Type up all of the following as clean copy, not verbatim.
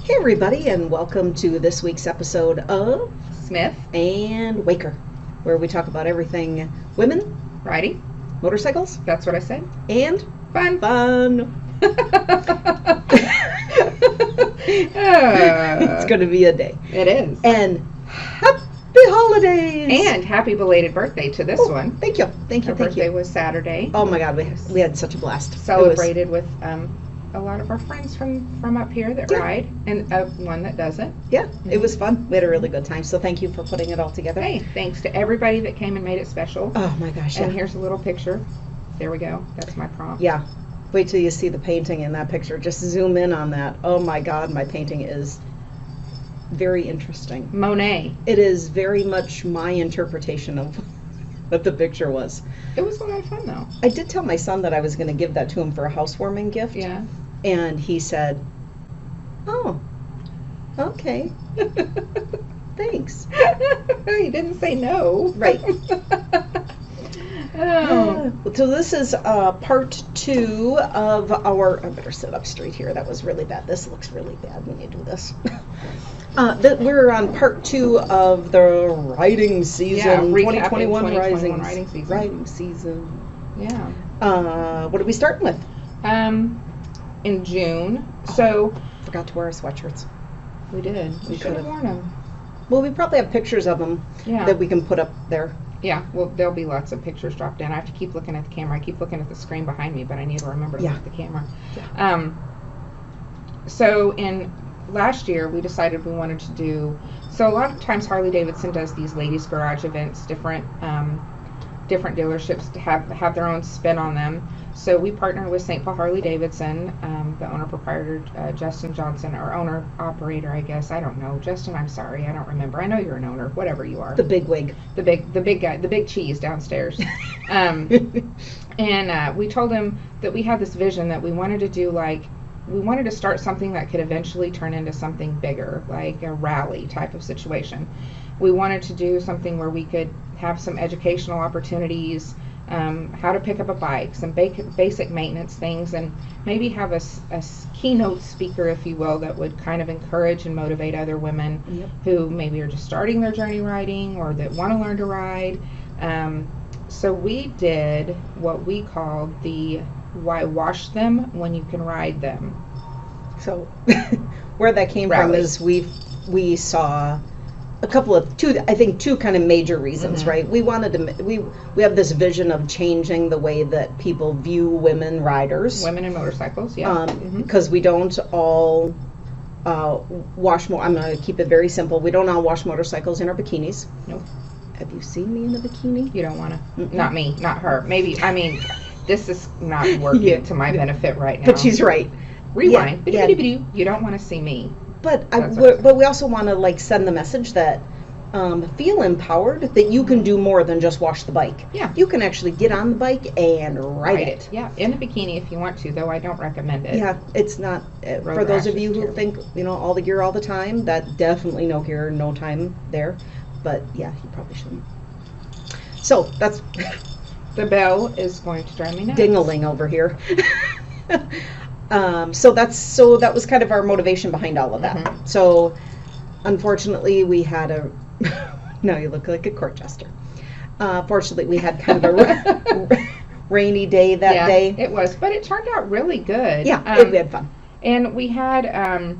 Hey everybody, and welcome to this week's episode of Smith and Waker, where we talk about everything women, riding, motorcycles, that's what I said, and fun. It's going to be a day. It is. And happy holidays! And happy belated birthday to this one. Thank you. Her birthday was Saturday. Oh my God, we had such a blast. Celebrated with a lot of our friends from up here that ride, and one that doesn't. Yeah, it was fun. We had a really good time, so thank you for putting it all together. Hey, thanks to everybody that came and made it special. Oh my gosh, And here's a little picture. There we go. That's my prompt. Yeah. Wait till you see the painting in that picture. Just zoom in on that. Oh my God, my painting is very interesting. Monet. It is very much my interpretation of what the picture was. It was a lot of fun though. I did tell my son that I was going to give that to him for a housewarming gift. Yeah. And he said, "Oh, okay. Thanks." He didn't say no. Right. Oh. So this is part 2 of our, I better sit up straight here. That was really bad. This looks really bad when you do this. We're on part 2 of the riding season, 2021 riding season. Yeah. What are we starting with? In June. So forgot to wear our sweatshirts. we did. We should have worn them. Well, we probably have pictures of them that we can put up there. Yeah, well, there'll be lots of pictures dropped in. I have to keep looking at the camera. I keep looking at the screen behind me, but I need to remember to look at the camera. Yeah. So in last year, we decided we wanted to do, so a lot of times Harley-Davidson does these ladies' garage events, different dealerships to have their own spin on them. So we partnered with St. Paul Harley-Davidson, the owner-proprietor, Justin Johnson, or owner-operator, I guess. I don't know. Justin, I'm sorry. I don't remember. I know you're an owner, whatever you are. The big wig. The big guy, the big cheese downstairs. And we told him that we had this vision that we wanted to do, we wanted to start something that could eventually turn into something bigger, like a rally type of situation. We wanted to do something where we could have some educational opportunities, how to pick up a bike, some basic maintenance things, and maybe have a keynote speaker, if you will, that would kind of encourage and motivate other women who maybe are just starting their journey riding or that want to learn to ride. So we did what we called the "Why Wash Them When You Can Ride Them." So where that came from is we saw a couple of two kind of major reasons, right? We wanted to we have this vision of changing the way that people view women riders, women and motorcycles, because we don't all wash more. I'm going to keep it very simple. We don't all wash motorcycles in our bikinis. Nope. Have you seen me in a bikini? You don't want to. Not me, not her. Maybe. I mean, this is not working to my benefit right now. But she's right. Rewind. You don't want to see me. But we also want to send the message that feel empowered, that you can do more than just wash the bike. Yeah. You can actually get on the bike and ride it. Yeah, in a bikini if you want to, though I don't recommend it. Yeah, it's not for those of you who think all the gear all the time. That definitely no gear, no time there. But yeah, you probably shouldn't. So that's the bell is going to drive me nuts. Ding-a-ling over here. So that was kind of our motivation behind all of that. So unfortunately we had now you look like a court jester. Fortunately we had kind of a rainy day that day. It was, but it turned out really good. Yeah, we had fun. And we had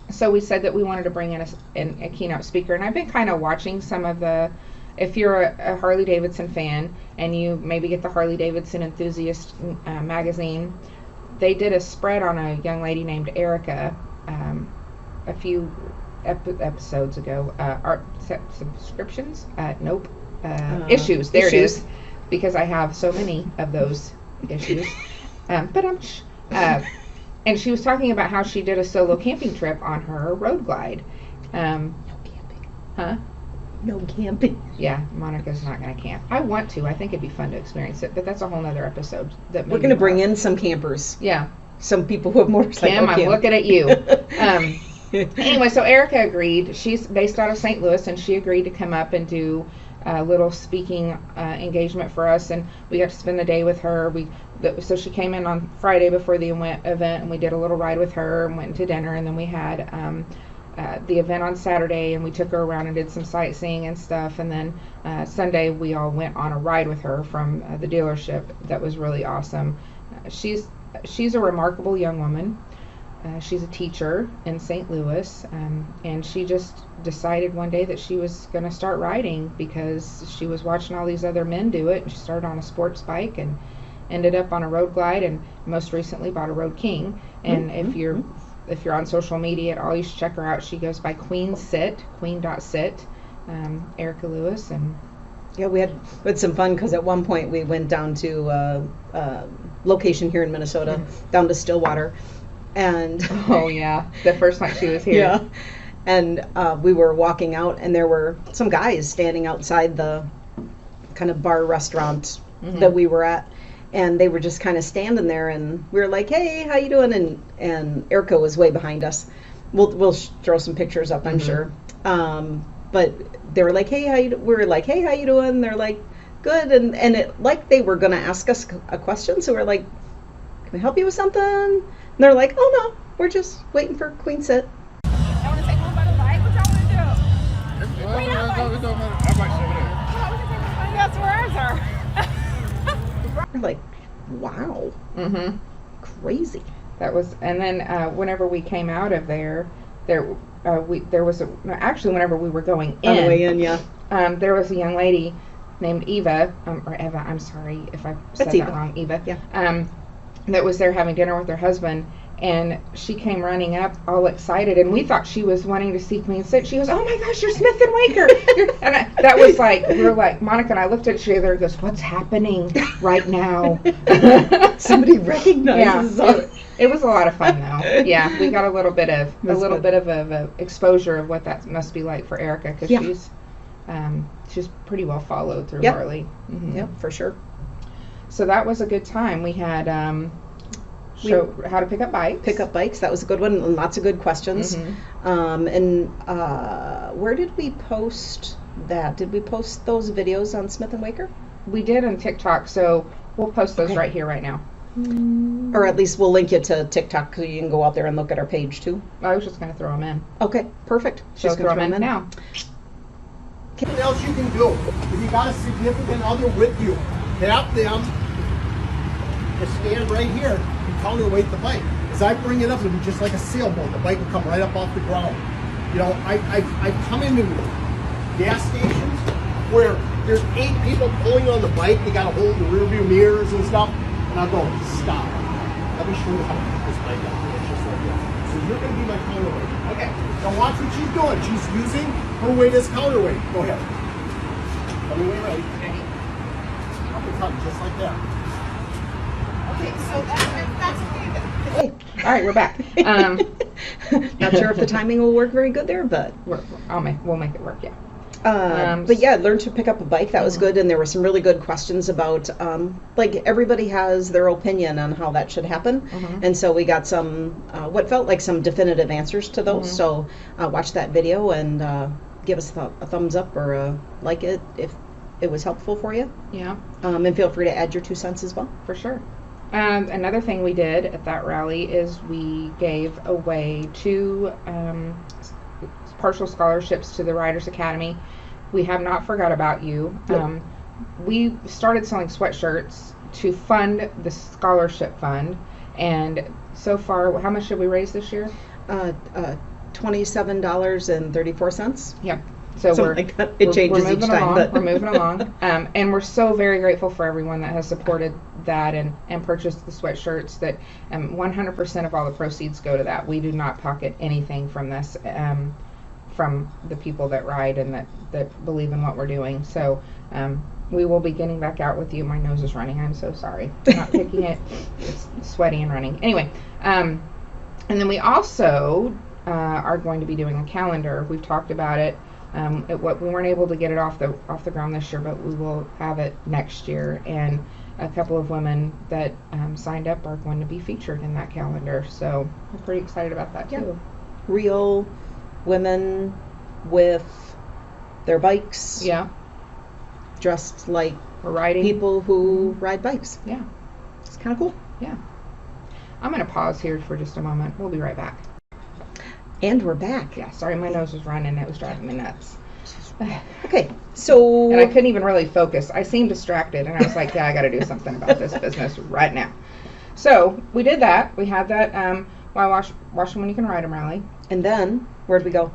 so we said that we wanted to bring in a keynote speaker, and I've been kind of watching some of the, if you're a Harley-Davidson fan and you maybe get the Harley-Davidson Enthusiast magazine, they did a spread on a young lady named Erica a few episodes ago. Subscriptions? Nope. Issues. There issues. It is. Because I have so many of those issues. And she was talking about how she did a solo camping trip on her road glide. No camping. Huh? No camping. Yeah, Monica's not going to camp. I want to. I think it'd be fun to experience it, but that's a whole nother episode. We're going to bring in some campers. Yeah. Some people who have motorcycles. Kim, I'm looking at you. Anyway, so Erica agreed. She's based out of St. Louis, and she agreed to come up and do a little speaking engagement for us, and we got to spend the day with her. We So she came in on Friday before the event, and we did a little ride with her and went to dinner, and then we had the event on Saturday, and we took her around and did some sightseeing and stuff, and then Sunday we all went on a ride with her from the dealership. That was really awesome. She's a remarkable young woman. She's a teacher in St. Louis, and she just decided one day that she was going to start riding because she was watching all these other men do it, and she started on a sports bike and ended up on a road glide, and most recently bought a Road King. And if you're on social media at all, you should check her out. She goes by Queen.Sit, Erica Lewis. And yeah, we had some fun because at one point we went down to a location here in Minnesota, down to Stillwater. And oh yeah, the first night she was here. Yeah, and we were walking out, and there were some guys standing outside the kind of bar restaurant that we were at, and they were just kind of standing there, and we were like, "Hey, how you doing?" And Erica was way behind us. We'll throw some pictures up, I'm sure. But they were like, "Hey, how you?" We were like, "Hey, how you doing?" They're like, "Good," and it like they were gonna ask us a question, so we're like, "Can we help you with something?" And they're like, "Oh no, we're just waiting for Queen.Sit." I want to take one by the bike. What y'all want to do? Well, That's where ours are. We're like, wow, crazy. That was, and then whenever we came out of there was actually whenever we were going in, On the way in, yeah. there was a young lady named Eva, or Eva. I'm sorry if I said that wrong, Eva. Yeah. That was there having dinner with her husband, and she came running up all excited, and we thought she was wanting to see Queen.Sit. She goes, "Oh my gosh, you're Smith and Waker!" And that was like, we were like, Monica and I looked at each other and goes, "What's happening right now?" Somebody recognizes us. It was a lot of fun though. Yeah, we got a little bit of a exposure of what that must be like for Erica, because she's pretty well followed through Harley. Yep, for sure. So that was a good time. We had show how to pick up bikes. Pick up bikes. That was a good one. And lots of good questions. And where did we post that? Did we post those videos on Smith and Waker? We did on TikTok. So we'll post those right here, right now. Or at least we'll link you to TikTok so you can go out there and look at our page too. I was just going to throw them in. Okay, perfect. She's going to throw them in now. What else you can do? If you got a significant other with you, have them to stand right here and counterweight the bike. As I bring it up, it'll be just like a sailboat. The bike will come right up off the ground. You know, I've come into gas stations where there's 8 people pulling on the bike. They got to hold the rear view mirrors and stuff. And I'll go, stop. Let me show you how to pick this bike up. It's just like that. So you're going to be my counterweight. Okay. Now watch what she's doing. She's using her weight as counterweight. Go ahead. Let me wait right. Just like that. Okay, so that's okay then. Hey. All right, we're back. Not sure if the timing will work very good there, but we'll make it work. Yeah. But yeah, learn to pick up a bike. That was good, and there were some really good questions about like everybody has their opinion on how that should happen, and so we got some what felt like some definitive answers to those. So watch that video and give us a thumbs up or a like it if it was helpful for you. Yeah. And feel free to add your 2 cents as well. For sure. Another thing we did at that rally is we gave away 2 partial scholarships to the Riders Academy. We have not forgot about you. Yep. We started selling sweatshirts to fund the scholarship fund, and so far, how much did we raise this year? $27.34. Yeah. So Something like that. It changes each time. But We're moving along. And we're so very grateful for everyone that has supported that and purchased the sweatshirts. That 100% of all the proceeds go to that. We do not pocket anything from this, from the people that ride and that believe in what we're doing. So we will be getting back out with you. My nose is running. I'm so sorry. I'm not picking it. It's sweaty and running. Anyway, and then we also are going to be doing a calendar. We've talked about it. We weren't able to get it off the ground this year, but we will have it next year. And a couple of women that signed up are going to be featured in that calendar. So I'm pretty excited about that too. Real women with their bikes. Yeah. Dressed like We're riding people who ride bikes. Yeah. It's kind of cool. Yeah. I'm going to pause here for just a moment. We'll be right back. And we're back. Yeah, sorry, my nose was running. It was driving me nuts. Okay, so... And I couldn't even really focus. I seemed distracted, and I was like, yeah, I got to do something about this business right now. So we did that. We had that Why Wash Them When You Can Ride Them rally. And then, where'd we go?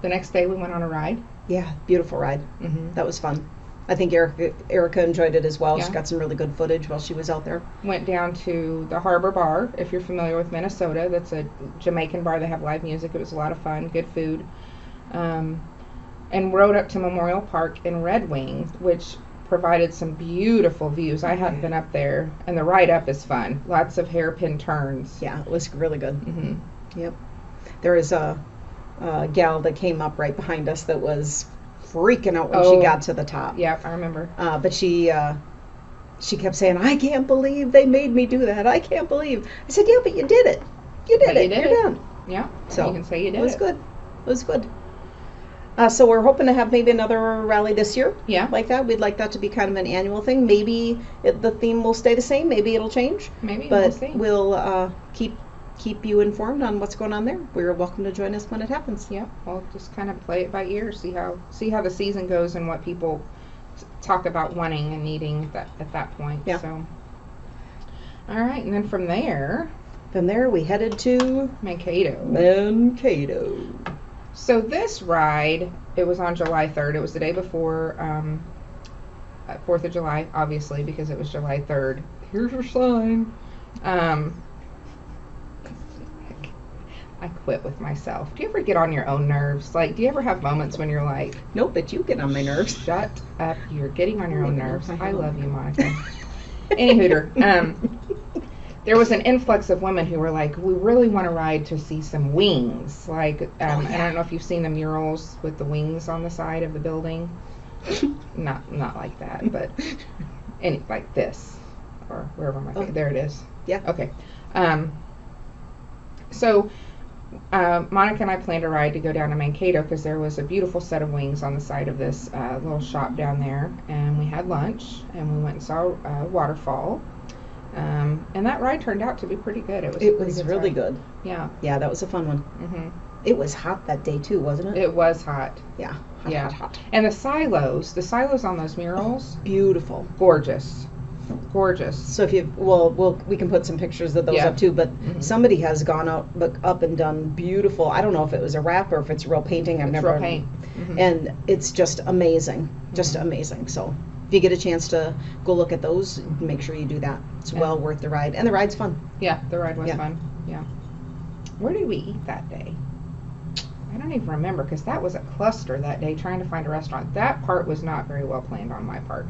The next day we went on a ride. Yeah, beautiful ride. Mm-hmm. That was fun. I think Erica enjoyed it as well. Yeah. She got some really good footage while she was out there. Went down to the Harbor Bar, if you're familiar with Minnesota. That's a Jamaican bar. They have live music. It was a lot of fun, good food. And rode up to Memorial Park in Red Wing, which provided some beautiful views. I hadn't been up there, and the ride up is fun. Lots of hairpin turns. Yeah, it was really good. Mm-hmm. Yep. There was a gal that came up right behind us that was freaking out when she got to the top. Yep, I remember. But she kept saying, "I can't believe they made me do that. I can't believe." I said, "Yeah, but you did it. You did it. You're done." Yeah. So you can say you did it. Was good. It was good. So we're hoping to have maybe another rally this year. Yeah. Like that. We'd like that to be kind of an annual thing. Maybe the theme will stay the same. Maybe it'll change. Maybe. But We'll see. We'll keep you informed on what's going on there. We're welcome to join us when it happens. Yeah. We'll just kind of play it by ear. See how the season goes and what people talk about wanting and needing at that point. Yeah. So. All right, and then from there. From there, we headed to Mankato. So this ride, it was on July 3rd. It was the day before 4th of July, obviously, because it was July 3rd. Here's your sign. I quit with myself. Do you ever get on your own nerves? Like, do you ever have moments when you're like, nope, but you get on my nerves. shut up, you're getting on your own nerves. I love you, Monica. Anywhooter, there was an influx of women who were like, we really want to ride to see some wings. Like, and I don't know if you've seen the murals with the wings on the side of the building. Not like that, but like this, or wherever my there it is. Yeah. Okay. So Monica and I planned a ride to go down to Mankato because there was a beautiful set of wings on the side of this little shop down there, and we had lunch and we went and saw a waterfall. And that ride turned out to be pretty good. It was really good. Yeah. Yeah, that was a fun one. Mm-hmm. It was hot that day too, wasn't it? It was hot. Yeah. Hot. And the silos on those murals, Beautiful. gorgeous. So if we can put some pictures of those up too, but somebody has gone up and done beautiful. I don't know if it was a wrap or if it's real painting. I've never real paint. Mm-hmm. And it's just amazing. Amazing. So if you get a chance to go look at those, make sure you do that. It's well worth the ride. And the ride's fun. Yeah, the ride was fun. Yeah. Where did we eat that day? I don't even remember because that was a cluster that day trying to find a restaurant. That part was not very well planned on my part.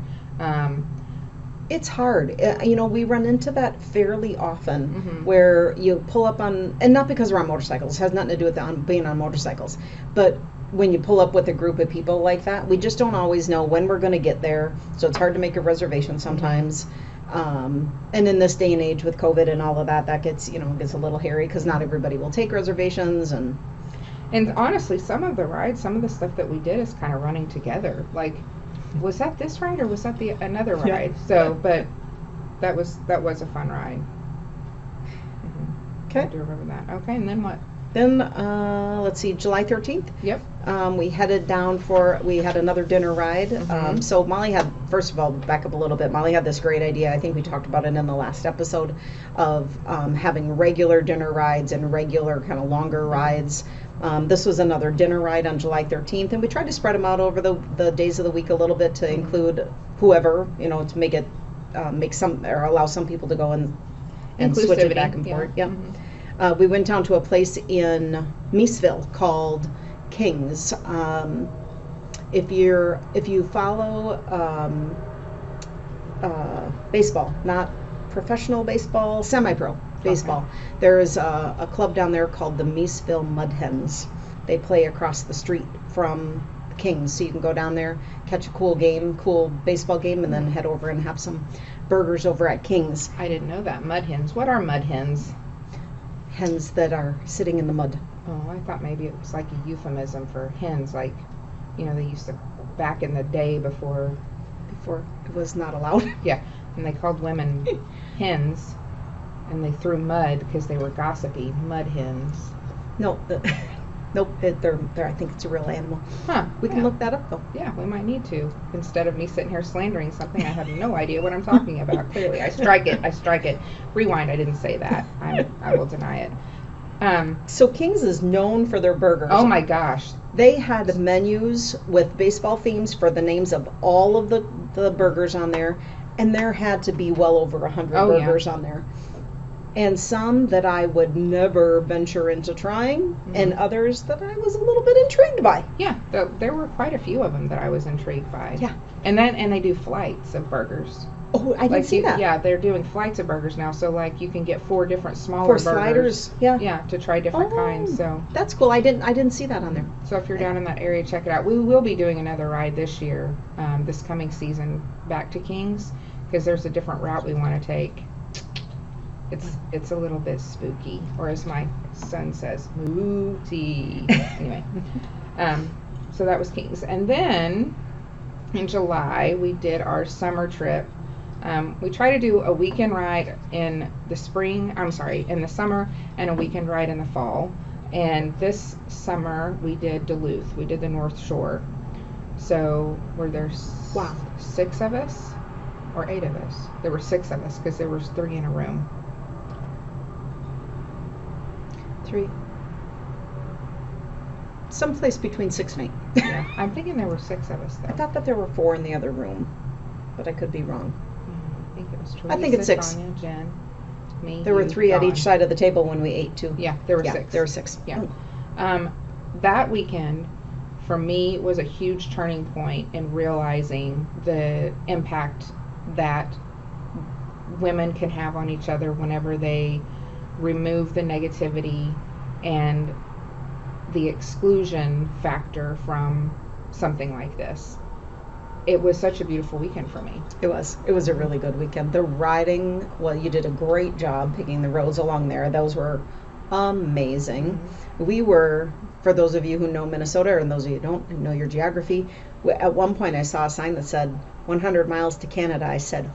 It's hard. We run into that fairly often where you pull up on, and not because we're on motorcycles, it has nothing to do with being on motorcycles, but when you pull up with a group of people like that, we just don't always know when we're going to get there, so it's hard to make a reservation sometimes. And in this day and age with COVID and all of that, that gets a little hairy because not everybody will take reservations. And honestly, some of the rides, some of the stuff that we did is kind of running together. Like, was that this ride or was that another ride? Yeah. So, but that was a fun ride. Okay. I do remember that. Okay, and then what? Then, let's see, July 13th. Yep. We headed down we had another dinner ride. So Molly had, first of all, back up a little bit, Molly had this great idea, I think we talked about it in the last episode, of having regular dinner rides and regular kind of longer rides. This was another dinner ride on July 13th, and we tried to spread them out over the days of the week a little bit to include whoever, to make it, allow some people to go and switch it back and forth. Yeah. We went down to a place in Meesville called Kings. If you follow baseball, not professional baseball, semi-pro baseball, there's a club down there called the Meesville Mud Hens. They play across the street from Kings, so you can go down there, catch a cool baseball game, and then head over and have some burgers over at Kings. I didn't know that. Mud hens. What are mud hens? Hens that are sitting in the mud. Oh, I thought maybe it was like a euphemism for hens, like, they used to, back in the day before it was not allowed. Yeah. and they called women hens, and they threw mud because they were gossipy, mud hens. No, nope. They're. I think it's a real animal. Huh. We can look that up though. Yeah, we might need to. Instead of me sitting here slandering something, I have no idea what I'm talking about. Clearly, I strike it. Rewind. I didn't say that. I will deny it. So King's is known for their burgers. Oh my gosh. They had menus with baseball themes for the names of all of the burgers on there, and there had to be well over 100 burgers on there. And some that I would never venture into trying, and others that I was a little bit intrigued by. Yeah, there were quite a few of them that I was intrigued by. Yeah. And they do flights of burgers. Oh, I didn't see that. Yeah, they're doing flights of burgers now. So like you can get 4 different smaller For burgers. sliders, yeah. Yeah, to try different kinds. So that's cool. I didn't see that on there. So if you're down in that area, check it out. We will be doing another ride this year, this coming season, back to King's, because there's a different route we want to take. It's a little bit spooky, or as my son says, mooty. Anyway, so that was King's, and then in July we did our summer trip. We try to do a weekend ride in the summer, and a weekend ride in the fall. And this summer we did Duluth. We did the North Shore. So were there 6 of us or 8 of us? There were 6 of us because there was 3 in a room. 3. Someplace between 6 and 8. Yeah, I'm thinking there were 6 of us though. I thought that there were 4 in the other room, but I could be wrong. I think it was Teresa, I think it's 6. Tanya, Jen, me. There were you, 3 at Dawn. each side of the table when we ate too. Yeah, there were Yeah, 6. there were 6. Yeah. Oh. That weekend for me was a huge turning point in realizing the impact that women can have on each other whenever they remove the negativity and the exclusion factor from something like this. It was such a beautiful weekend for me. It was a really good weekend. The riding, well, you did a great job picking the roads along there. Those were amazing. We were, for those of you who know Minnesota, and those of you who don't and know your geography, at one point I saw a sign that said 100 miles to Canada. I said,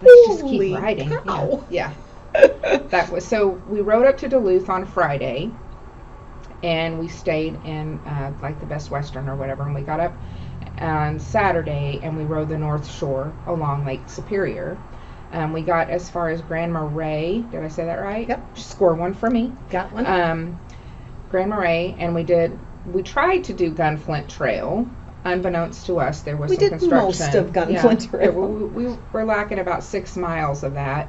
Let's just holy keep riding. cow. Yeah. That was, so we rode up to Duluth on Friday, and we stayed in like the Best Western or whatever, and we got up on Saturday and we rode the North Shore along Lake Superior. We got as far as Grand Marais. Did I say that right? Yep. Score 1 for me. Got one. Grand Marais, and we tried to do Gunflint Trail. Unbeknownst to us, there was We some did construction. most of Gunflint Trail. We were lacking about 6 miles of that.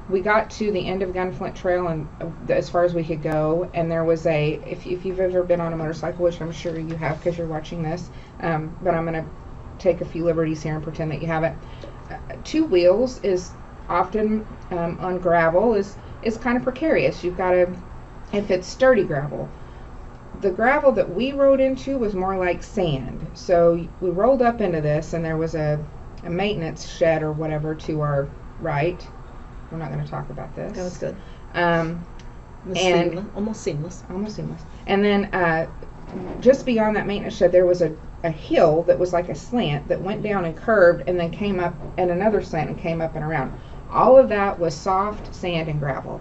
We got to the end of Gunflint Trail, and as far as we could go, and there was if you've ever been on a motorcycle, which I'm sure you have because you're watching this, but I'm going to take a few liberties here and pretend that you haven't. 2 wheels is often on gravel is kind of precarious. You've got to, if it's sturdy gravel. The gravel that we rode into was more like sand. So we rolled up into this, and there was a maintenance shed or whatever to our right. We're not going to talk about this. That was good. Almost seamless. And then just beyond that maintenance shed, there was a hill that was like a slant that went down and curved and then came up, and another slant and came up and around. All of that was soft sand and gravel.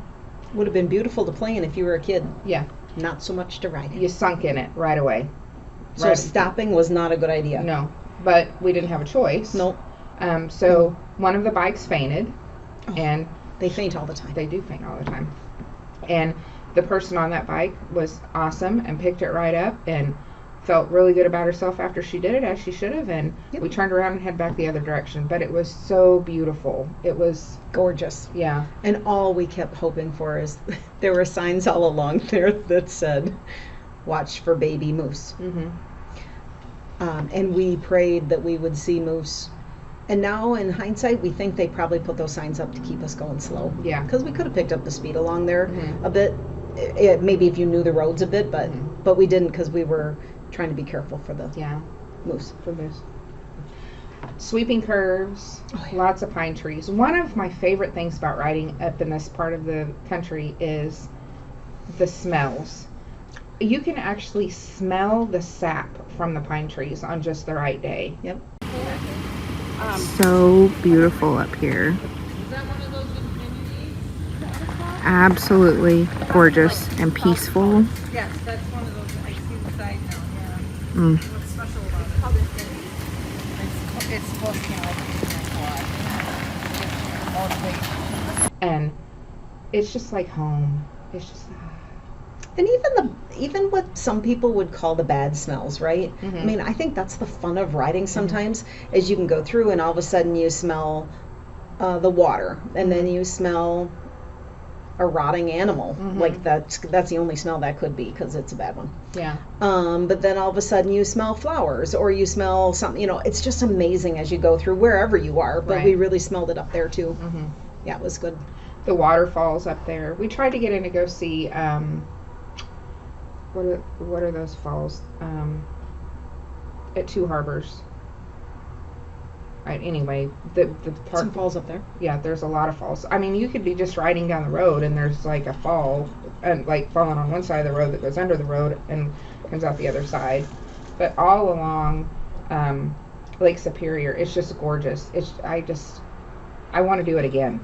Would have been beautiful to play in if you were a kid. Yeah. Not so much to ride in. You sunk in it right away. So stopping was not a good idea. No, but we didn't have a choice. Nope. So one of the bikes fainted, and they faint all the time. They do faint all the time. And the person on that bike was awesome and picked it right up and felt really good about herself after she did it, as she should have. And we turned around and head back the other direction. But it was so beautiful. It was gorgeous. Yeah. And all we kept hoping for is there were signs all along there that said, "Watch for baby moose." Mm-hmm. And we prayed that we would see moose. And now, in hindsight, we think they probably put those signs up to keep us going slow. Yeah. Because we could have picked up the speed along there a bit. Maybe if you knew the roads a bit, but we didn't because we were trying to be careful for the moose. For moose. Sweeping curves, lots of pine trees. One of my favorite things about riding up in this part of the country is the smells. You can actually smell the sap from the pine trees on just the right day. Yep. So beautiful up here. Absolutely gorgeous and peaceful. Yes, that's one of those. I see the side now. Yeah. Mm. What's special about it? Called Infinity. It's supposed to be like motivation. And it's just like home. It's just And even what some people would call the bad smells, right? I mean, I think that's the fun of riding sometimes, is you can go through and all of a sudden you smell the water, and then you smell a rotting animal. Like that's the only smell that could be, because it's a bad one. yeah. But then all of a sudden you smell flowers, or you smell something, it's just amazing as you go through wherever you are. But we Right. really smelled it up there too. Yeah, it was good. The waterfalls up there. We tried to get in to go see what are those falls? At Two Harbors. Right, anyway, the park. Some falls up there. Yeah, there's a lot of falls. I mean, you could be just riding down the road and there's like a fall, and like falling on one side of the road that goes under the road and comes out the other side. But all along Lake Superior, it's just gorgeous. I want to do it again.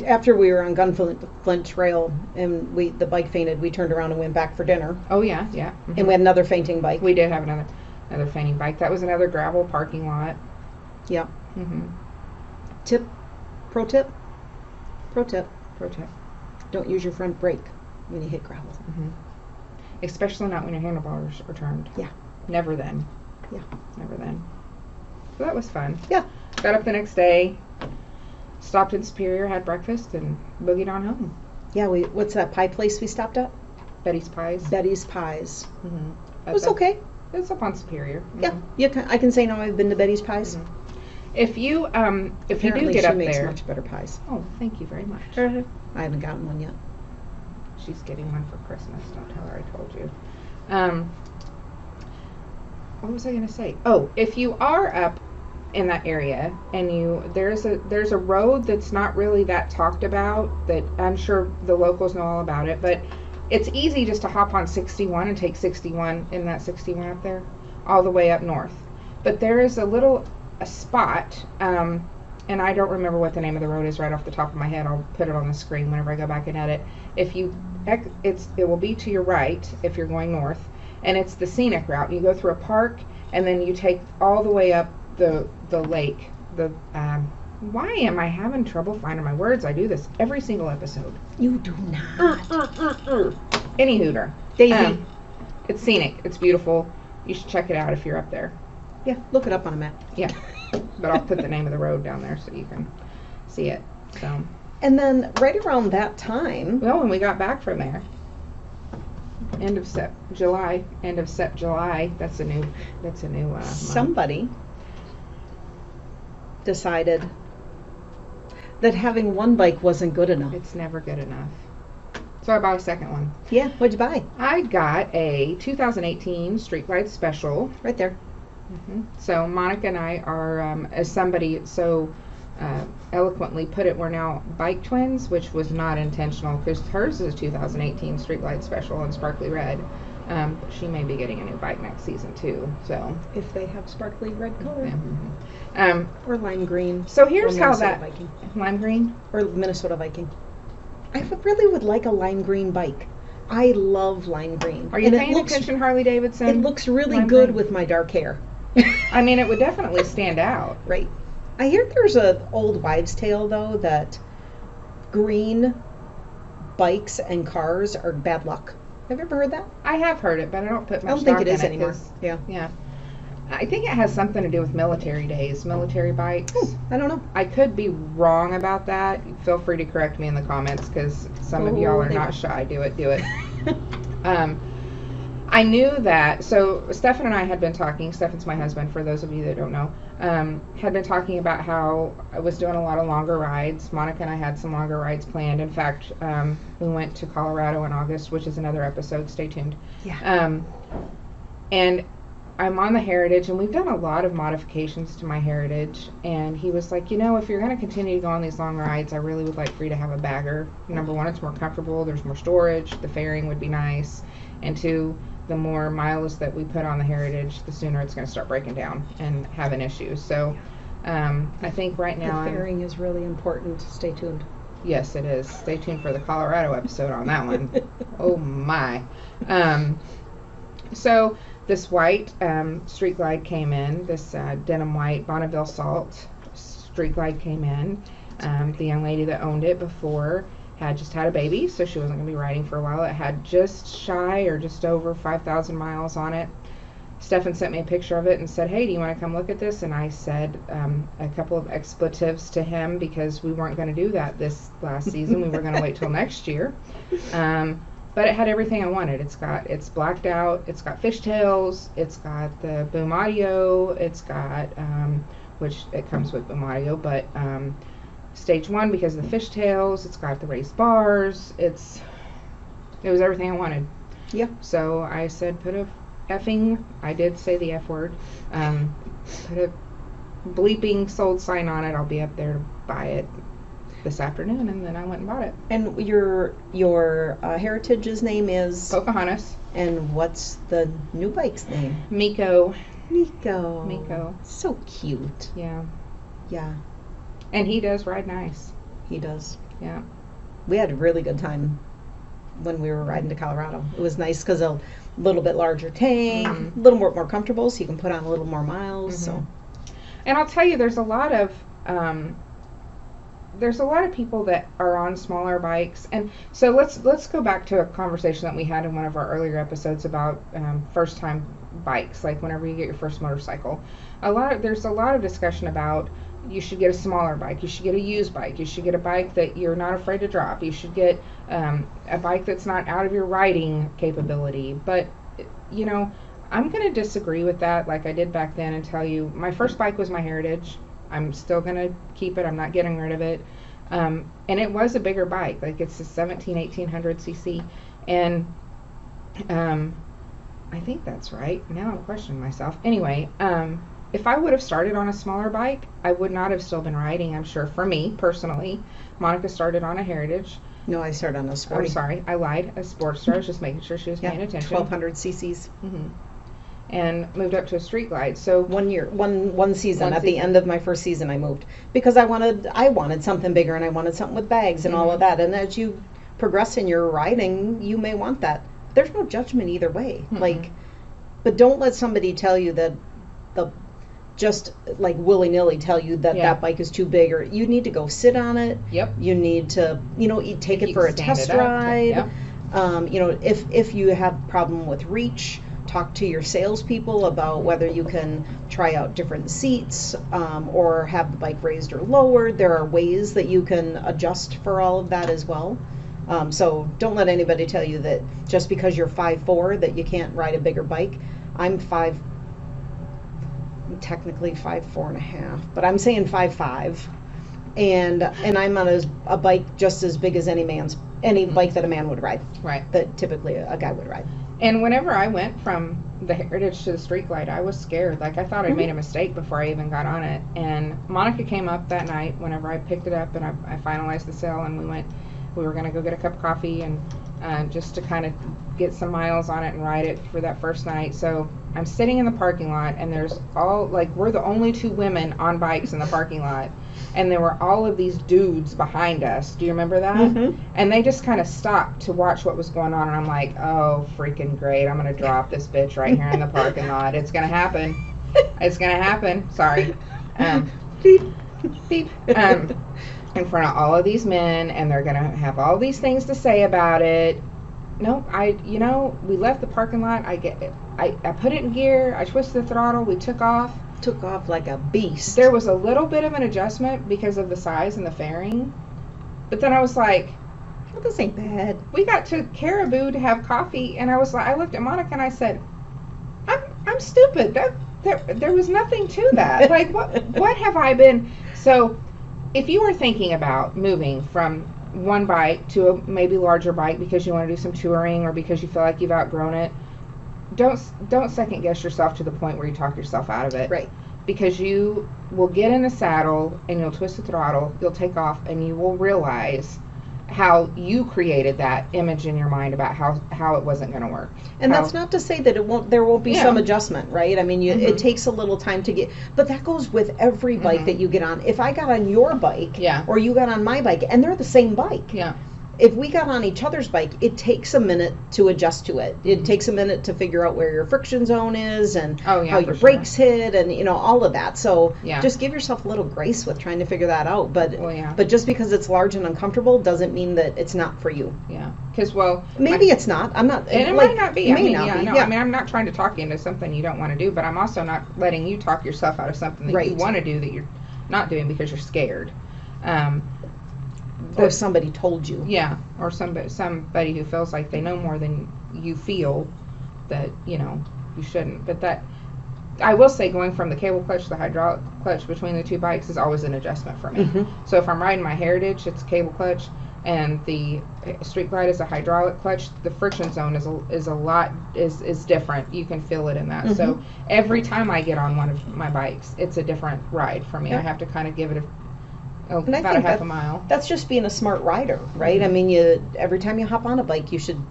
After we were on Gunflint Trail and the bike fainted, we turned around and went back for dinner, Oh yeah, yeah. and we had another fainting bike. We did have another fainting bike. That was another gravel parking lot. Yeah. Mm-hmm. Pro tip, Pro tip. don't use your front brake when you hit gravel. Mm-hmm. Especially not when your handlebars are turned. Yeah. Never then. Yeah. Never then. So that was fun. Yeah. Got up the next day, stopped in Superior, had breakfast, and boogied on home. Yeah, what's that pie place we stopped at? Betty's Pies. Betty's Pies. Mm-hmm. It was okay. It's up on Superior. Mm-hmm. Yeah, I can say now I've been to Betty's Pies. Mm-hmm. If you do Apparently get she up makes there, much better pies. oh, thank you very much. I haven't gotten one yet. She's getting one for Christmas. Don't tell her I told you. What was I going to say? Oh, if you are up in that area and there's a road that's not really that talked about, that I'm sure the locals know all about it, but it's easy just to hop on 61 and take 61 up there all the way up north. But there is a spot, and I don't remember what the name of the road is right off the top of my head. I'll put it on the screen whenever I go back and edit. It will be to your right if you're going north, and it's the scenic route. You go through a park, and then you take all the way up the lake. Why am I having trouble finding my words? I do this every single episode. You do not. Any hooter. Daisy. It's scenic. It's beautiful. You should check it out if you're up there. Yeah, look it up on a map. Yeah. But I'll put the name of the road down there so you can see it. So. And then right around that time, Well, when we got back from there, end of Sep July. That's a new month. somebody decided that having one bike wasn't good enough. It's never good enough. So I bought a second one. Yeah, what'd you buy? I got a 2018 Street Glide Special. Right there. So Monica and I are, as somebody so eloquently put it, we're now bike twins, which was not intentional because hers is a 2018 Street Glide Special in sparkly red. But she may be getting a new bike next season too. So If they have sparkly red color. yeah. Or lime green. So here's Or how Minnesota that Viking. lime green. Or Minnesota Viking. I really would like a lime green bike. I love lime green. Are you And paying attention, Harley-Davidson? It looks really Lime good green. with my dark hair. I mean, it would definitely stand out. Right. I hear there's an old wives' tale, though, that green bikes and cars are bad luck. Have you ever heard that? I have heard it, but I don't put much I don't think stock it is in anymore. 'cause- Yeah. Yeah. I think it has something to do with military days, military bikes. I don't know. I could be wrong about that. Feel free to correct me in the comments because some of y'all are they not will. shy. Do it. I knew that. So Stefan and I had been talking. Stefan's my husband, for those of you that don't know. Had been talking about how I was doing a lot of longer rides. Monica and I had some longer rides planned. In fact, we went to Colorado in August, which is another episode. Stay tuned. Yeah. And I'm on the Heritage, and we've done a lot of modifications to my Heritage. And he was like, if you're going to continue to go on these long rides, I really would like for you to have a bagger. Number one, it's more comfortable. There's more storage. The fairing would be nice. And two, the more miles that we put on the Heritage, the sooner it's going to start breaking down and having issues. So I think right now The fairing is really important. Stay tuned. Yes, it is. Stay tuned for the Colorado episode on that one. Oh my. So this white Street Glide came in, this denim white Bonneville Salt Street Glide came in. The young lady that owned it before had just had a baby, so she wasn't going to be riding for a while. It had just shy or just over 5,000 miles on it. Stefan sent me a picture of it and said, hey, do you want to come look at this? And I said a couple of expletives to him because we weren't going to do that this last season. We were going to wait till next year. But it had everything I wanted. It's blacked out. It's got fishtails. It's got the boom audio. It's got, which it comes with boom audio, but stage 1 because of the fishtails. It's got the raised bars. It was everything I wanted. Yeah. So I said, I did say the F word, put a bleeping sold sign on it. I'll be up there to buy it this afternoon, and then I went and bought it. And your Heritage's name is? Pocahontas. And what's the new bike's name? Miko. Miko. So cute. Yeah. Yeah. And he does ride nice. He does. Yeah. We had a really good time when we were riding to Colorado. It was nice because a little bit larger tank, a little more comfortable, so you can put on a little more miles. So. And I'll tell you, there's a lot of people that are on smaller bikes, and so let's go back to a conversation that we had in one of our earlier episodes about first time bikes, like whenever you get your first motorcycle. There's a lot of discussion about you should get a smaller bike, you should get a used bike, you should get a bike that you're not afraid to drop, you should get a bike that's not out of your riding capability. But you know, I'm going to disagree with that like I did back then and tell you my first bike was my Heritage. I'm still going to keep it. I'm not getting rid of it. And it was a bigger bike. Like it's a 1800 cc. And I think that's right. Now I'm questioning myself. Anyway, if I would have started on a smaller bike, I would not have still been riding, I'm sure, for me personally. Monica started on a Heritage. No, I started on a Sporty. I'm sorry, I lied. A Sportster. I was just making sure she was paying attention. 1,200 cc's. And moved up to a Street Glide. So one season. At the end of my first season, I moved because I wanted something bigger, and I wanted something with bags and all of that. And as you progress in your riding, you may want that. There's no judgment either way. But don't let somebody tell you that just like willy-nilly tell you that that bike is too big, or you need to go sit on it. Yep. You need to, take it for a test ride. If you have problem with reach, talk to your salespeople about whether you can try out different seats or have the bike raised or lowered. There are ways that you can adjust for all of that as well. So don't let anybody tell you that just because you're 5'4" that you can't ride a bigger bike. I'm technically 5'4.5", but I'm saying 5'5", and I'm on a bike just as big as any bike that a man would ride. Right. That typically a guy would ride. And whenever I went from the Heritage to the Street Glide, I was scared. Like I thought I'd made a mistake before I even got on it. And Monica came up that night whenever I picked it up, and I finalized the sale, and we were going to go get a cup of coffee and just to kind of get some miles on it and ride it for that first night. So I'm sitting in the parking lot, and we're the only two women on bikes in the parking lot, and there were all of these dudes behind us. Do you remember that? And they just kind of stopped to watch what was going on, and I'm like, oh, freaking great. I'm going to drop this bitch right here in the parking lot. It's going to happen. It's going to happen. Sorry. Beep. Beep. In front of all of these men, and they're going to have all these things to say about it. No, we left the parking lot. I put it in gear. I twisted the throttle. We took off. Took off like a beast. There was a little bit of an adjustment because of the size and the fairing, but then I was like, well, this ain't bad. We got to Caribou to have coffee, and I looked at Monica and I said, I'm stupid. There was nothing to that. Like what have I been? So if you were thinking about moving from one bike to a maybe larger bike because you want to do some touring or because you feel like you've outgrown it, don't second guess yourself to the point where you talk yourself out of it. Right. Because you will get in a saddle and you'll twist the throttle, you'll take off, and you will realize how you created that image in your mind about how it wasn't going to work. And that's not to say that there won't be some adjustment, right? I mean, it takes a little time to get, but that goes with every bike that you get on. If I got on your bike, or you got on my bike, and they're the same bike, if we got on each other's bike, it takes a minute to adjust to it. It takes a minute to figure out where your friction zone is and how your brakes hit and, you know, all of that. So just give yourself a little grace with trying to figure that out. But but just because it's large and uncomfortable doesn't mean that it's not for you. Yeah. Because, maybe it's not. I'm not. And it like, might not be. It I may not be. I mean, I'm not trying to talk you into something you don't want to do, but I'm also not letting you talk yourself out of something that you want to do that you're not doing because you're scared. Or somebody told you. Yeah, or somebody who feels like they know more than you feel that, you know, you shouldn't. But that, I will say, going from the cable clutch to the hydraulic clutch between the two bikes is always an adjustment for me. So if I'm riding my Heritage, it's cable clutch, and the Street Glide is a hydraulic clutch. The friction zone is different. You can feel it in that. So every time I get on one of my bikes, it's a different ride for me. I have to kind of give it about a half a mile. That's just being a smart rider, right? I mean, every time you hop on a bike, you should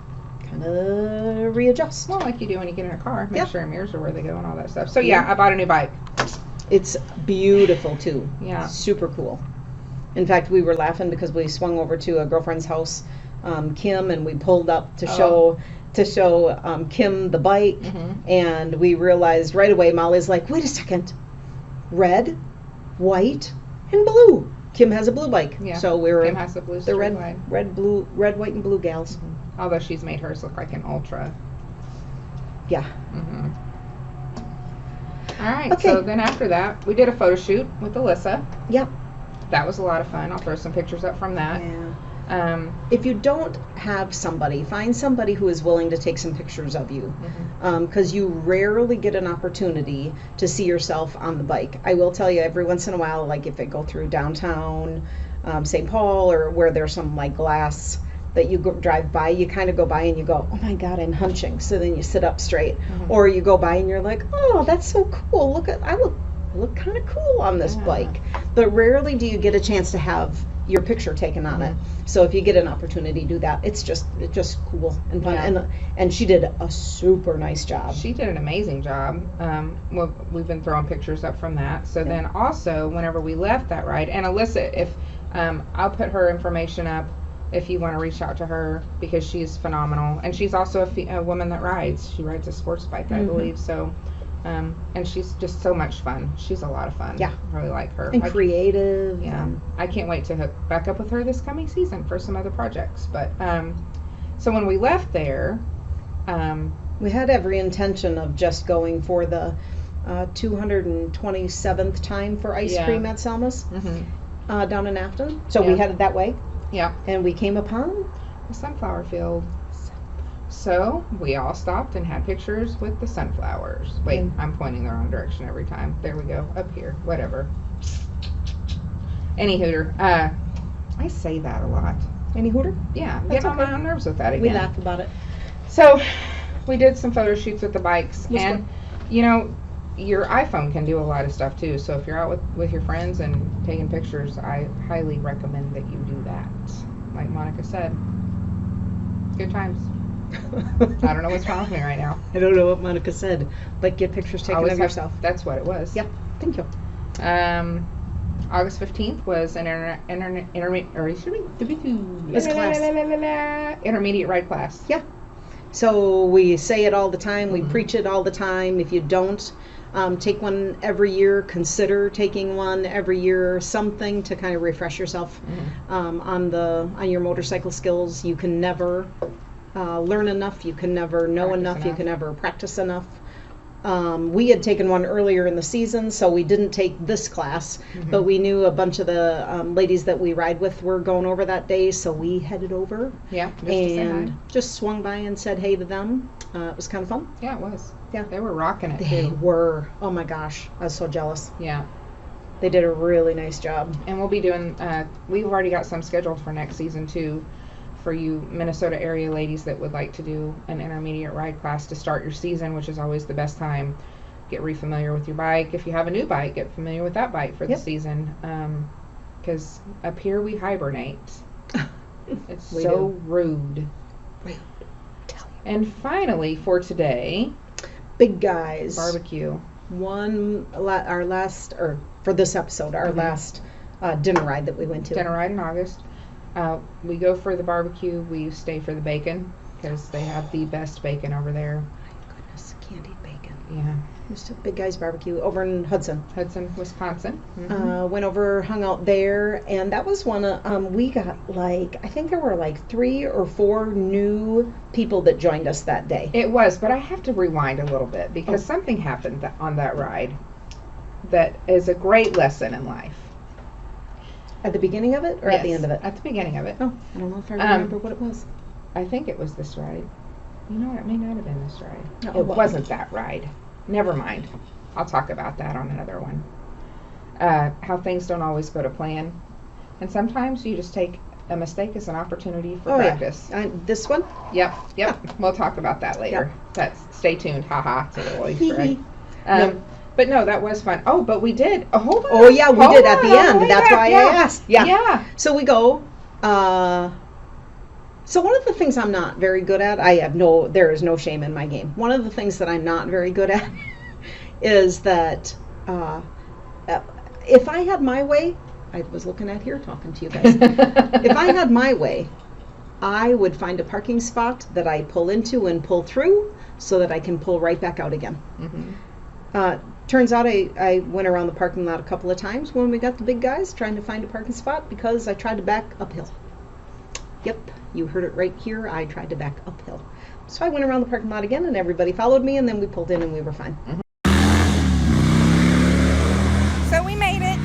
kind of readjust. Well, like you do when you get in a car. Make sure your mirrors are where they go and all that stuff. So I bought a new bike. It's beautiful too. Yeah. Super cool. In fact, we were laughing because we swung over to a girlfriend's house, Kim, and we pulled up to show Kim the bike, and we realized right away, Molly's like, wait a second, red, white, and blue. Kim has a blue bike, so Kim has the blue red, white, and blue gals. Although she's made hers look like an ultra. Yeah. All right. So then after that, we did a photo shoot with Alyssa. Yep. That was a lot of fun. I'll throw some pictures up from that. Yeah. If you don't have somebody, find somebody who is willing to take some pictures of you, because you rarely get an opportunity to see yourself on the bike. I will tell you, every once in a while, like if I go through downtown St. Paul, or where there's some like glass that you drive by, you kind of go by and you go, oh my God, I'm hunching. So then you sit up straight, or you go by and you're like, oh, that's so cool. I look kind of cool on this bike. But rarely do you get a chance to have your picture taken on it. So if you get an opportunity to do that, it's just cool and fun. And she did a super nice job. She did an amazing job. Well, we've been throwing pictures up from that. So then also, whenever we left that ride, and Alyssa, if I'll put her information up if you want to reach out to her, because she's phenomenal. And she's also a woman that rides. She rides a sports bike, I believe. So and she's just so much fun. She's a lot of fun. Yeah. I really like her. And creative. Yeah. I can't wait to hook back up with her this coming season for some other projects. But so when we left there, we had every intention of just going for the 227th time for ice cream at Selma's down in Afton. So we headed that way. Yeah. And we came upon a sunflower field. So we all stopped and had pictures with the sunflowers. Wait, I'm pointing the wrong direction every time. There we go. Up here. Whatever. Any hooter. I say that a lot. Any hooter? Yeah. I'm getting on my own nerves with that again. We laugh about it. So we did some photo shoots with the bikes. And, you know, your iPhone can do a lot of stuff too. So if you're out with your friends and taking pictures, I highly recommend that you do that. Like Monica said. Good times. I don't know what's wrong with me right now. I don't know what Monica said, but get pictures taken of yourself. That's what it was. Yeah, thank you. August 15th was an intermediate ride class. Yeah. So we say it all the time. We preach it all the time. If you don't take one every year, consider taking one every year. Something to kind of refresh yourself on your motorcycle skills. You can never learn enough, you can never know enough, you can never practice enough. We had taken one earlier in the season, so we didn't take this class, but we knew a bunch of the ladies that we ride with were going over that day, so we headed over just swung by and said hey to them. It was kind of fun. Yeah, it was. Yeah, they were rocking it. They were. Oh my gosh, I was so jealous. Yeah, they did a really nice job. And we'll be doing we've already got some scheduled for next season too, for you Minnesota area ladies that would like to do an intermediate ride class to start your season, which is always the best time. Get re-familiar with your bike. If you have a new bike, get familiar with that bike for the season. Because up here we hibernate. It's We so do. rude. Rude. Tell you. And finally, for today, Big Guys. barbecue. Our last, or for this episode, our last dinner ride that we went to. Dinner ride in August. We go for the barbecue. We stay for the bacon because they have the best bacon over there. My goodness, candied bacon. Yeah. Just a Big Guys barbecue over in Hudson. Hudson, Wisconsin. Mhm. Went over, hung out there, and that was one of, we got I think there were 3 or 4 new people that joined us that day. It was, but I have to rewind a little bit because something happened on that ride that is a great lesson in life. At the beginning of it or at the end of it? At the beginning of it. Oh, I don't know if I remember what it was. I think it was this ride. You know what? It may not have been this ride. No, It wasn't that ride. Never mind. I'll talk about that on another one. How things don't always go to plan. And sometimes you just take a mistake as an opportunity for practice. Yeah. This one? Yep. We'll talk about that later. Stay tuned. Haha. It's a little Easter egg. No. But no, that was fun. Oh, but we did. Oh, hold on. Oh, yeah, we Hold did at on, the on end. way That's back, why yeah. I asked. Yeah. Yeah. So we go. So one of the things I'm not very good at, there is no shame in my game. One of the things that I'm not very good at is that if I had my way, I was looking at here talking to you guys. If I had my way, I would find a parking spot that I pull into and pull through so that I can pull right back out again. Mm-hmm. Turns out I went around the parking lot a couple of times when we got the Big Guys trying to find a parking spot because I tried to back uphill. Yep, you heard it right here. I tried to back uphill. So I went around the parking lot again and everybody followed me and then we pulled in and we were fine. Mm-hmm. So we made it.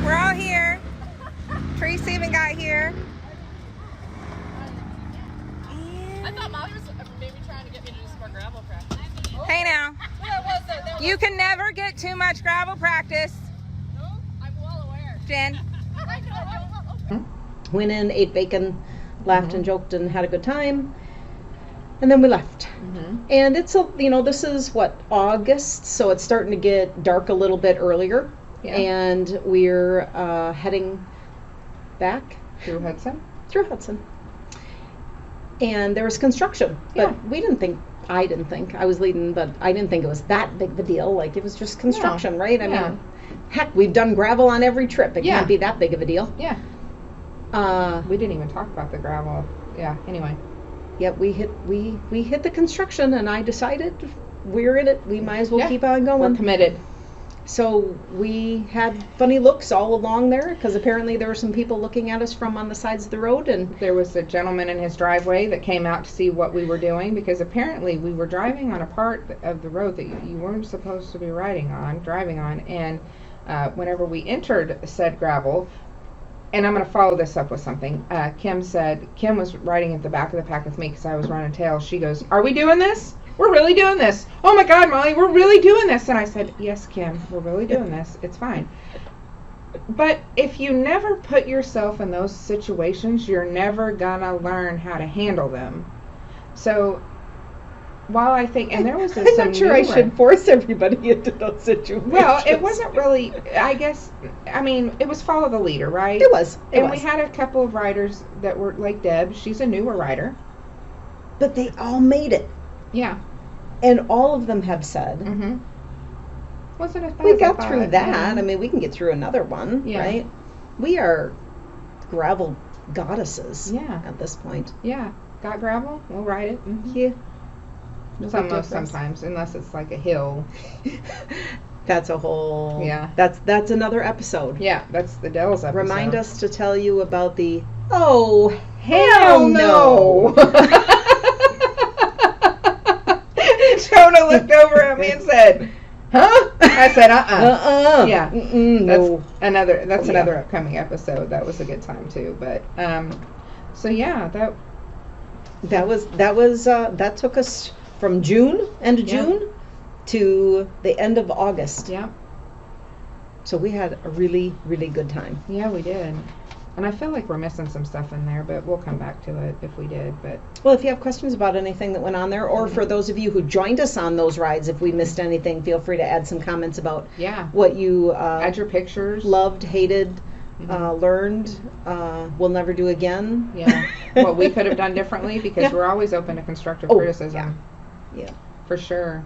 We're all here. Tracy even got here. I thought Molly was maybe trying to get me to do some more gravel practice. Hey now, Where was it? There you can never get too much gravel practice, no, I'm well aware. Jen. I know. Went in, ate bacon, laughed and joked and had a good time. And then we left. Mm-hmm. And it's this is August, so it's starting to get dark a little bit earlier. Yeah. And we're heading back Through Hudson. through Hudson. And there was construction, but I didn't think, I was leading, but I didn't think it was that big of a deal. Like, it was just construction, right? I Yeah. mean, heck, we've done gravel on every trip. It Yeah. can't be that big of a deal. Yeah. We didn't even talk about the gravel. Yeah. Anyway. Yet we hit the construction, and I decided we're in it. We might as well Yeah. keep on We're going. committed. So we had funny looks all along there, because apparently there were some people looking at us from on the sides of the road, and There was a gentleman in his driveway that came out to see what we were doing because apparently we were driving on a part of the road that you weren't supposed to be driving on, and whenever we entered said gravel, and I'm going to follow this up with something. Kim was riding at the back of the pack with me because I was running tail. She goes, "Are we doing this? We're really doing this. Oh my God, Molly, we're really doing this." And I said, "Yes, Kim, we're really doing this. It's fine." But if you never put yourself in those situations, you're never gonna learn how to handle them. So while I think, and there was I'm not sure I should force everybody into those situations. Well, it wasn't really, I guess, I mean, it was follow the leader, right? It was. We had a couple of riders that were like Deb. She's a newer rider. But they all made it. Yeah. And all of them have said, Mm-hmm. Wasn't as bad we as I got thought, through that. yeah. I mean, we can get through another one, Yeah. right? We are gravel goddesses Yeah. at this point. Yeah. Got gravel? We'll ride it. Mhm. Yeah. No big deal for us. Sometimes, unless it's like a hill. That's a whole. Yeah. That's another episode. Yeah, that's the devil's episode. Remind us to tell you about the. Oh Hell no! Jonah looked over at me and said, "Huh?" I said, "Uh-uh." Yeah. No. That's Yeah. another upcoming episode. That was a good time too. But so yeah, That took us from end of Yeah. June, to the end of August. yeah, So we had a really, really good time. yeah, we did. And I feel like we're missing some stuff in there, but we'll come back to it if we did. But Well, if you have questions about anything that went on there, or for those of you who joined us on those rides, if we missed anything, feel free to add some comments about yeah, what you add your pictures. loved, hated, learned, we'll never do again. Yeah. What we could have done differently, because Yeah. we're always open to constructive Oh, criticism. Yeah. For sure.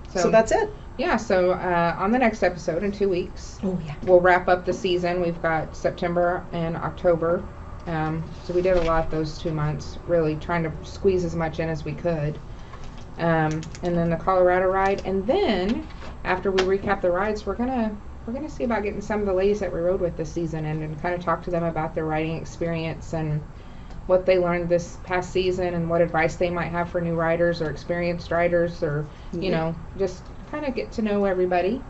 So that's it. Yeah, so on the next episode in 2 weeks, Oh, yeah. we'll wrap up the season. We've got September and October. So we did a lot those 2 months, really trying to squeeze as much in as we could. And then the Colorado ride. And then, after we recap the rides, we're gonna see about getting some of the ladies that we rode with this season and kind of talk to them about their riding experience and what they learned this past season and what advice they might have for new riders or experienced riders, or, you know, just kind of get to know everybody.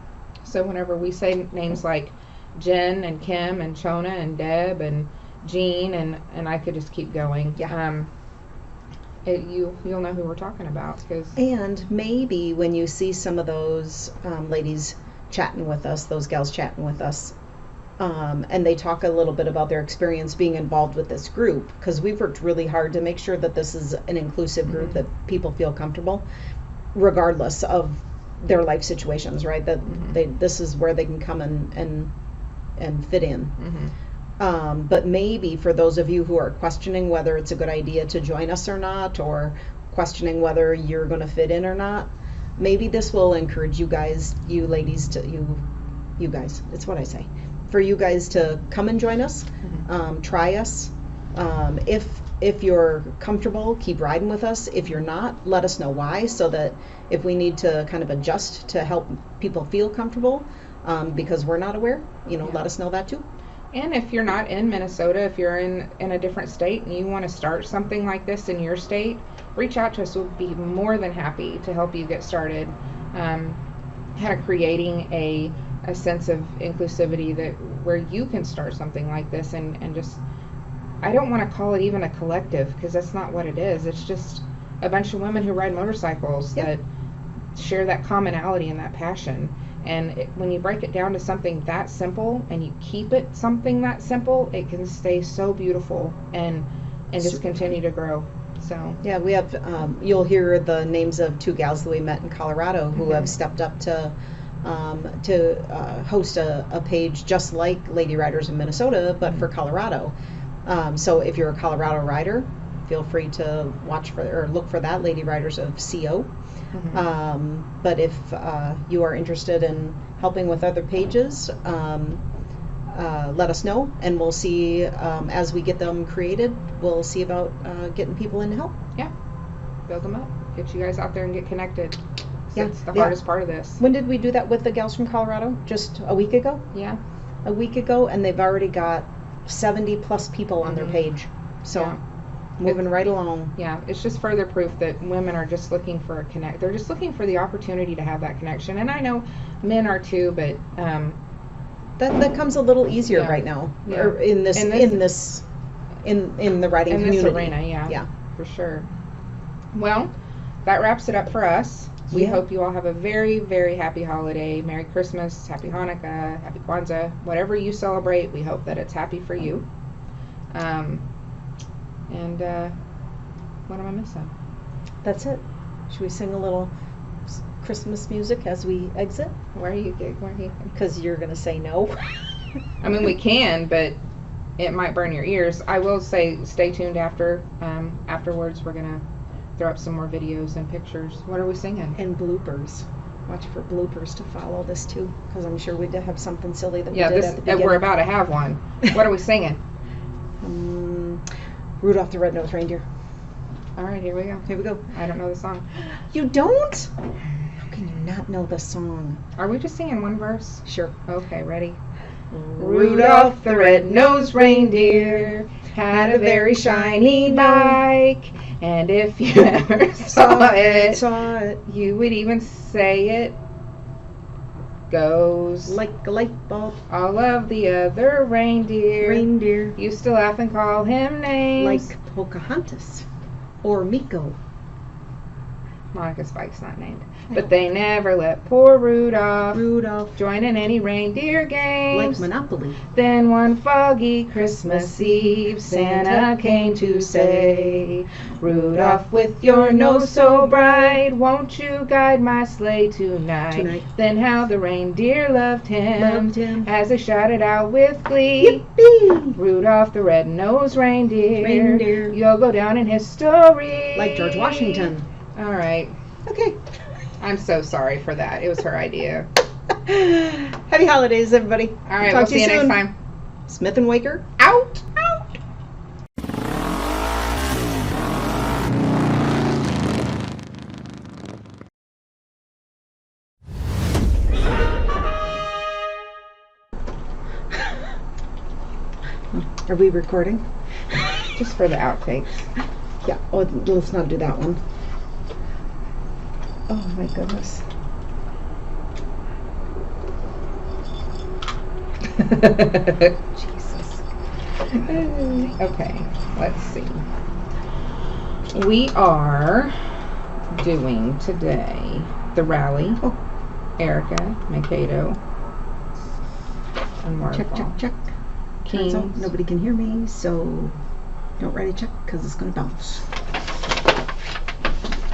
So whenever we say names like Jen and Kim and Chona and Deb and Jean, and I could just keep going. Yeah. You'll know who we're talking about. And maybe when you see some of those ladies chatting with us, those gals chatting with us, and they talk a little bit about their experience being involved with this group, because we've worked really hard to make sure that this is an inclusive group, that people feel comfortable regardless of their life situations, right? That this is where they can come and fit in. But maybe for those of you who are questioning whether it's a good idea to join us or not, or questioning whether you're going to fit in or not, maybe this will encourage you guys, you ladies, you guys, it's what I say, for you guys to come and join us, try us. If you're comfortable, keep riding with us. If you're not, let us know why, so that if we need to kind of adjust to help people feel comfortable, because we're not aware, let us know that too. And if you're not in Minnesota, if you're in a different state and you want to start something like this in your state, reach out to us. We'll be more than happy to help you get started, kind of creating a sense of inclusivity where you can start something like this, and just, I don't want to call it even a collective, because that's not what it is. It's just a bunch of women who ride motorcycles that share that commonality and that passion. And when you break it down to something that simple and you keep it something that simple, it can stay so beautiful and just continue to grow. So yeah, we have you'll hear the names of 2 gals that we met in Colorado who have stepped up to host a page just like Lady Riders in Minnesota, but for Colorado. So if you're a Colorado rider, feel free to watch for or look for that, Lady Riders of CO. But if you are interested in helping with other pages, let us know, and we'll see as we get them created. We'll see about getting people in to help. Yeah, build them up, get you guys out there and get connected. Yeah, It's the hardest part of this. When did we do that with the gals from Colorado? Just a week ago? Yeah. A week ago, and they've already got 70 plus people on their page. So moving right along. Yeah, it's just further proof that women are just looking for a connect. They're just looking for the opportunity to have that connection. And I know men are too, but that comes a little easier right now. Yeah. Or in the riding in community. this arena, yeah, for sure. Well, that wraps it up for us. We hope you all have a very, very happy holiday. Merry Christmas, Happy Hanukkah, Happy Kwanzaa, whatever you celebrate. We hope that it's happy for you. And what am I missing? That's it. Should we sing a little Christmas music as we exit? Where are you? Because you're going to say no. I mean, we can, but it might burn your ears. I will say, stay tuned afterwards. We're going to throw up some more videos and pictures. What are we singing? And bloopers. Watch for bloopers to follow this too, because I'm sure we did have something silly that we did at the beginning. We're about to have one. What are we singing? Rudolph the Red-Nosed Reindeer. All right, here we go. Here we go. I don't know the song. You don't? How can you not know the song? Are we just singing one verse? Sure. Okay, ready? Rudolph the red-nosed reindeer had a very shiny bike, and if you ever saw it, you would even say it goes like a light bulb. All of the other reindeer used to laugh and call him names like Pocahontas or Miko. Monica's bike's not named. But they never let poor Rudolph join in any reindeer games. Like Monopoly. Then one foggy Christmas Eve, Santa came to say, Rudolph, with your nose so bright, won't you guide my sleigh tonight? Then how the reindeer loved him as they shouted out with glee, Yippee! Rudolph the red-nosed reindeer, you'll go down in history. Like George Washington. All right. Okay. I'm so sorry for that. It was her idea. Happy holidays, everybody. All right, Talk we'll to see you next soon. time. Smith and Waker. Out. Are we recording? Just for the outtakes. Yeah. Oh, let's not do that one. Oh my goodness. Jesus. Okay, let's see. We are doing today the rally. Oh. Erica, Mankato, and Check, check, check. Turns out Kings. nobody can hear me, so don't write a check because it's going to bounce.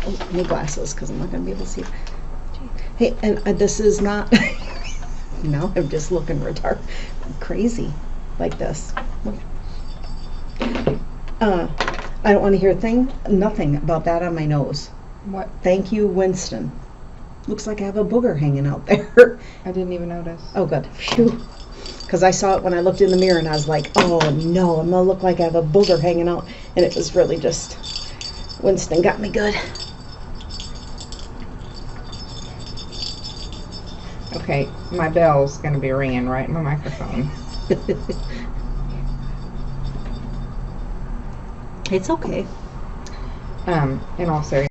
Oh, I need glasses because I'm not going to be able to see it. Hey, and this is not... No, I'm just looking crazy like this. Look. I don't want to hear nothing about that on my nose. What? Thank you, Winston. Looks like I have a booger hanging out there. I didn't even notice. Oh, good. Phew. Because I saw it when I looked in the mirror and I was like, oh no, I'm going to look like I have a booger hanging out. And it was really just, Winston got me good. Okay, my bell's going to be ringing right in my microphone. It's okay. In all seriousness.